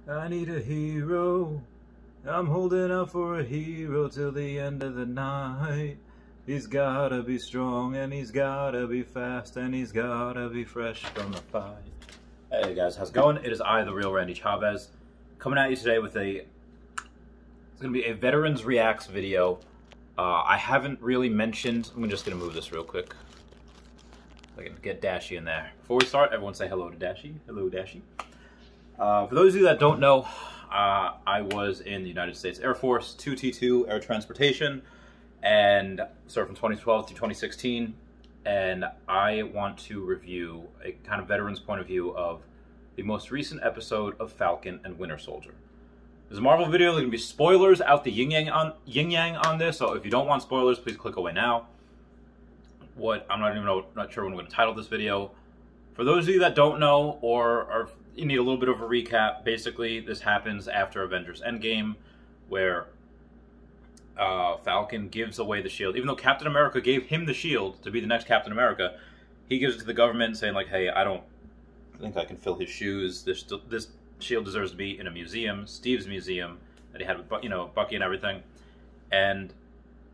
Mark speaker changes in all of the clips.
Speaker 1: I need a hero. I'm holding out for a hero till the end of the night. He's gotta be strong, and he's gotta be fast, and he's gotta be fresh from the fight. Hey guys, how's it going? It is I, the real Randy Chavez, coming at you today with it's gonna be a Veterans Reacts video. I haven't really mentioned, I'm just gonna move this real quick. I can get Dashy in there. Before we start, everyone say hello to Dashy. Hello, Dashy. For those of you that don't know, I was in the United States Air Force, 2T2 Air Transportation, and served from 2012 to 2016. And I want to review a kind of veteran's point of view of the most recent episode of Falcon and Winter Soldier. There's a Marvel video. There's going to be spoilers out the yin-yang on this, so if you don't want spoilers, please click away now. I'm not sure when I'm going to title this video. For those of you that don't know, or you need a little bit of a recap, basically this happens after Avengers Endgame, where Falcon gives away the shield. Even though Captain America gave him the shield to be the next Captain America, he gives it to the government saying like, hey, I don't think I can fill his shoes. This shield deserves to be in a museum, Steve's museum, that he had with, Bucky and everything. And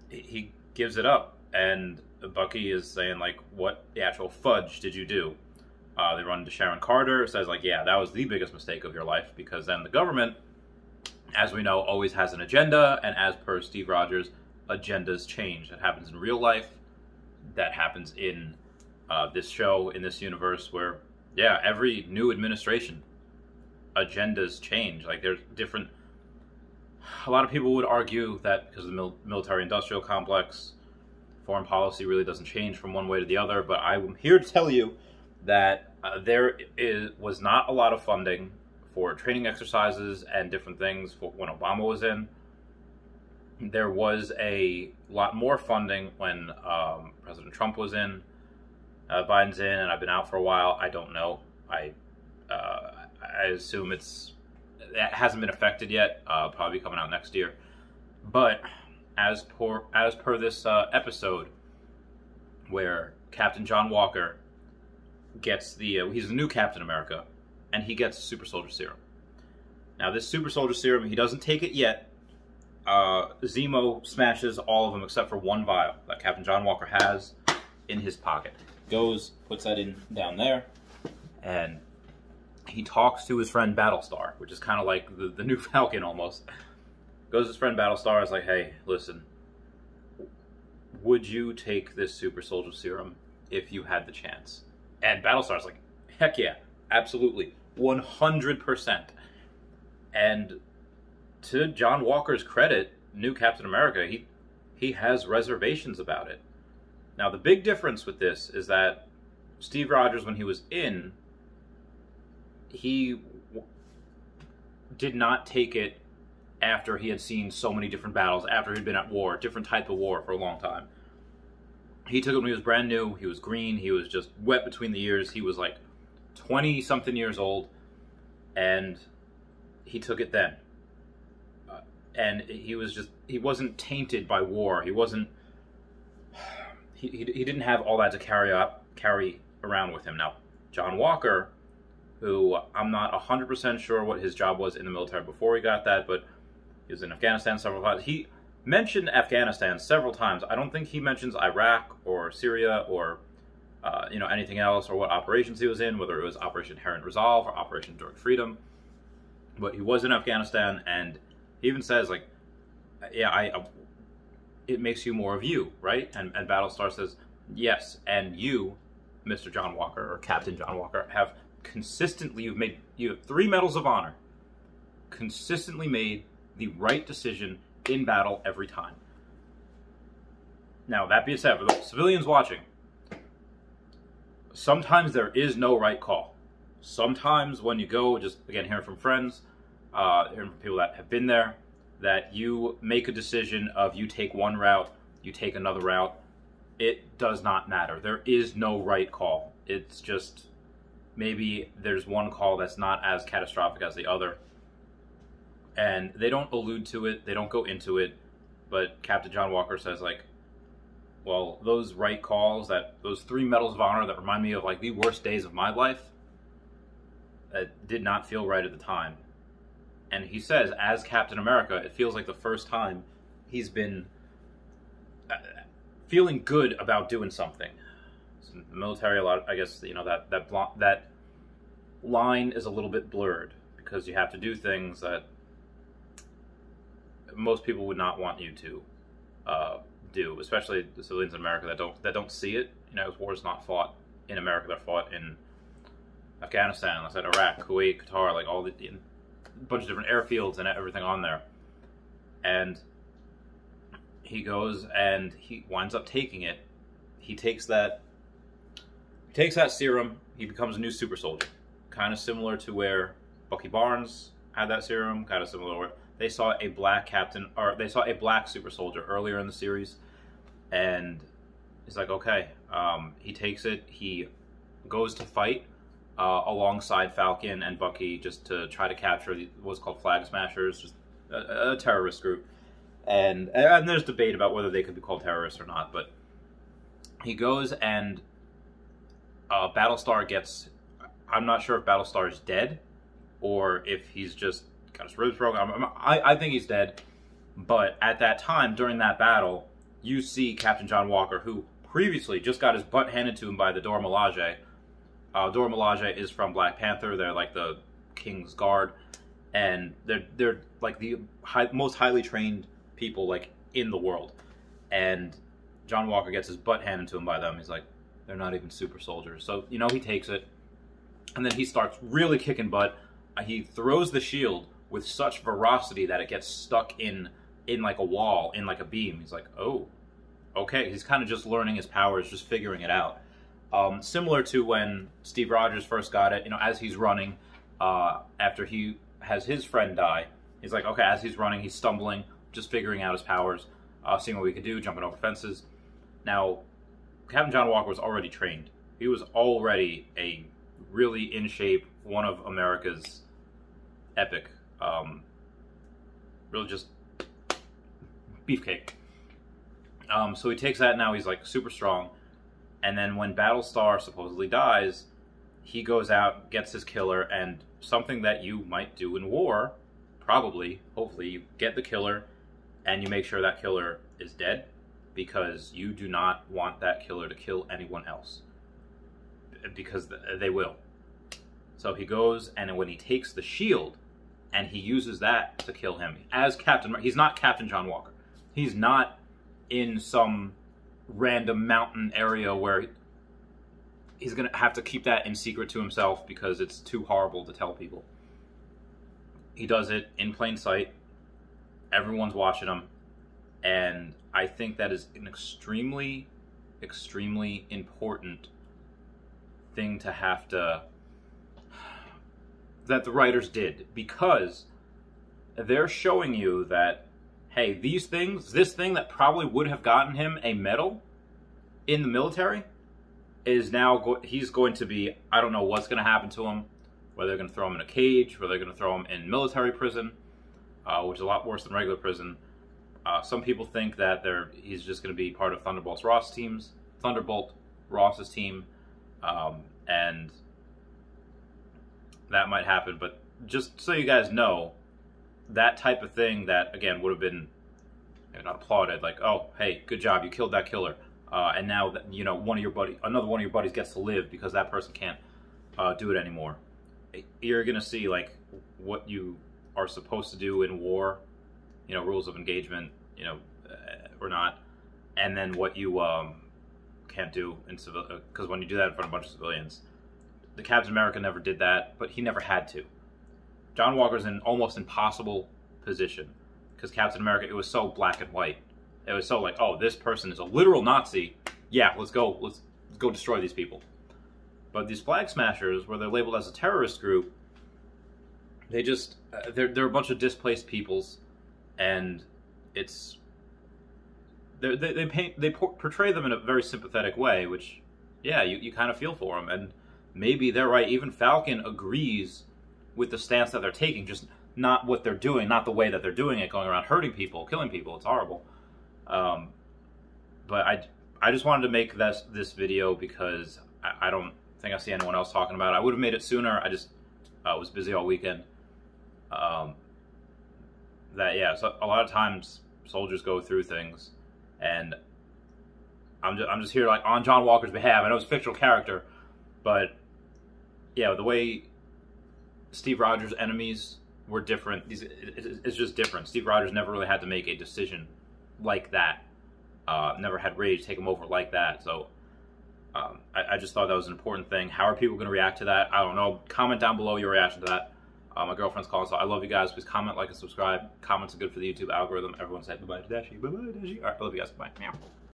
Speaker 1: he gives it up, and Bucky is saying like, what the actual fudge did you do? They run into Sharon Carter, says like, yeah, that was the biggest mistake of your life, because then the government, as we know, always has an agenda, and as per Steve Rogers, agendas change. That happens in real life, that happens in this show, in this universe, where, yeah, every new administration, agendas change. Like, there's different... A lot of people would argue that because of the military-industrial complex, foreign policy really doesn't change from one way to the other, but I'm here to tell you that there was not a lot of funding for training exercises and different things for when Obama was in. There was a lot more funding when President Trump was in. Biden's in, and I've been out for a while. I don't know. I assume it hasn't been affected yet. Probably coming out next year. But as per this episode, where Captain John Walker gets he's the new Captain America, and he gets Super Soldier Serum. Now, this Super Soldier Serum, he doesn't take it yet. Zemo smashes all of them except for one vial that Captain John Walker has in his pocket. Goes, puts that in down there, and he talks to his friend Battlestar, which is kind of like the new Falcon almost. Goes to his friend Battlestar, is like, hey, listen, would you take this Super Soldier Serum if you had the chance? And Battlestar's like, heck yeah, absolutely, 100%. And to John Walker's credit, new Captain America, he has reservations about it. Now, the big difference with this is that Steve Rogers, when he was in, he did not take it after he had seen so many different battles, after he'd been at war, different type of war for a long time. He took it when he was brand new. He was green. He was just wet between the ears. He was like 20-something years old, and he took it then. And he wasn't tainted by war. He wasn't... He didn't have all that to carry around with him. Now, John Walker, who I'm not 100% sure what his job was in the military before he got that, but he was in Afghanistan several times. He mentioned Afghanistan several times. I don't think he mentions Iraq or Syria or anything else, or what operations he was in, whether it was Operation Inherent Resolve or Operation Enduring Freedom. But he was in Afghanistan, and he even says like, yeah, it makes you more of you, right? And Battlestar says, yes, and you, Mr. John Walker, or Captain John Walker, have consistently, you have 3 medals of honor, consistently made the right decision in battle every time. Now, that being said, for the civilians watching, sometimes there is no right call. Sometimes when you go, just again, hearing from friends, hearing from people that have been there, that you make a decision of you take one route, you take another route. It does not matter. There is no right call. It's just maybe there's one call that's not as catastrophic as the other. And they don't allude to it, they don't go into it, but Captain John Walker says like, well, those right calls, those 3 medals of honor that remind me of like the worst days of my life, that did not feel right at the time. And he says, as Captain America, it feels like the first time he's been feeling good about doing something. So the military, a lot, I guess, you know, that line is a little bit blurred because you have to do things that most people would not want you to do, especially the civilians in America that don't see it. You know, war is not fought in America; they're fought in Afghanistan, like I said, Iraq, Kuwait, Qatar, like all the a bunch of different airfields and everything on there. And he goes and he winds up taking it. He takes that serum. He becomes a new super soldier, kind of similar to where Bucky Barnes had that serum. Kind of similar where they saw a black captain, or they saw a black super soldier earlier in the series, and he's like, okay. He takes it. He goes to fight alongside Falcon and Bucky just to try to capture what's called Flag Smashers, just a terrorist group. And there's debate about whether they could be called terrorists or not, but he goes and Battlestar gets, I'm not sure if Battlestar is dead or if he's just got his ribs broken. I think he's dead, but at that time, during that battle, you see Captain John Walker, who previously just got his butt handed to him by the Dora Milaje. Dora Milaje is from Black Panther. They're like the King's Guard, and they're like the most highly trained people like in the world. And John Walker gets his butt handed to him by them. He's like, they're not even super soldiers. So, you know, he takes it, and then he starts really kicking butt. He throws the shield with such ferocity that it gets stuck in like a wall, in like a beam. He's like, oh, okay. He's kind of just learning his powers, just figuring it out. Similar to when Steve Rogers first got it, you know, as he's running, after he has his friend die, he's like, okay, as he's running, he's stumbling, just figuring out his powers, seeing what we could do, jumping over fences. Now, Captain John Walker was already trained. He was already a really in shape, one of America's epic, really just beefcake. So he takes that, now he's like super strong. And then when Battlestar supposedly dies, he goes out, gets his killer, and something that you might do in war, probably, hopefully, you get the killer, and you make sure that killer is dead, because you do not want that killer to kill anyone else, because they will. So he goes, and when he takes the shield, and he uses that to kill him, as Captain, he's not Captain John Walker. He's not in some random mountain area where he's going to have to keep that in secret to himself because it's too horrible to tell people. He does it in plain sight. Everyone's watching him. And I think that is an extremely, extremely important thing to have to, that the writers did, because they're showing you that, hey, these things, this thing that probably would have gotten him a medal in the military is now, he's going to be, I don't know what's going to happen to him, whether they're going to throw him in a cage, whether they're going to throw him in military prison, which is a lot worse than regular prison. Some people think that he's just going to be part of Thunderbolt Ross's team, and that might happen. But just so you guys know, that type of thing that, again, would have been not applauded, like, oh, hey, good job, you killed that killer, and now that, you know, another one of your buddies gets to live because that person can't do it anymore. You're gonna see like what you are supposed to do in war, you know, rules of engagement, you know, or not, and then what you can't do in civil, because when you do that in front of a bunch of civilians, the Captain America never did that, but he never had to. John Walker's in an almost impossible position because Captain America, it was so black and white. It was so like, oh, this person is a literal Nazi. Yeah, let's go destroy these people. But these Flag Smashers, where they're labeled as a terrorist group, they just they're a bunch of displaced peoples, and it's they portray them in a very sympathetic way, which, yeah, you kind of feel for them, and maybe they're right. Even Falcon agrees with the stance that they're taking, just not what they're doing, not the way that they're doing it, going around hurting people, killing people. It's horrible. But I just wanted to make this video because I don't think I see anyone else talking about it. I would have made it sooner. I just was busy all weekend. that yeah, so a lot of times soldiers go through things, and I'm just here like on John Walker's behalf. I know it's a fictional character, but yeah, the way Steve Rogers' enemies were different. It's just different. Steve Rogers never really had to make a decision like that. Never had Rage take him over like that. So I just thought that was an important thing. How are people going to react to that? I don't know. Comment down below your reaction to that. My girlfriend's calling, so I love you guys. Please comment, like, and subscribe. Comments are good for the YouTube algorithm. Everyone say bye-bye to Dashi. Bye-bye, Dashi. All right, I love you guys. Bye. Meow.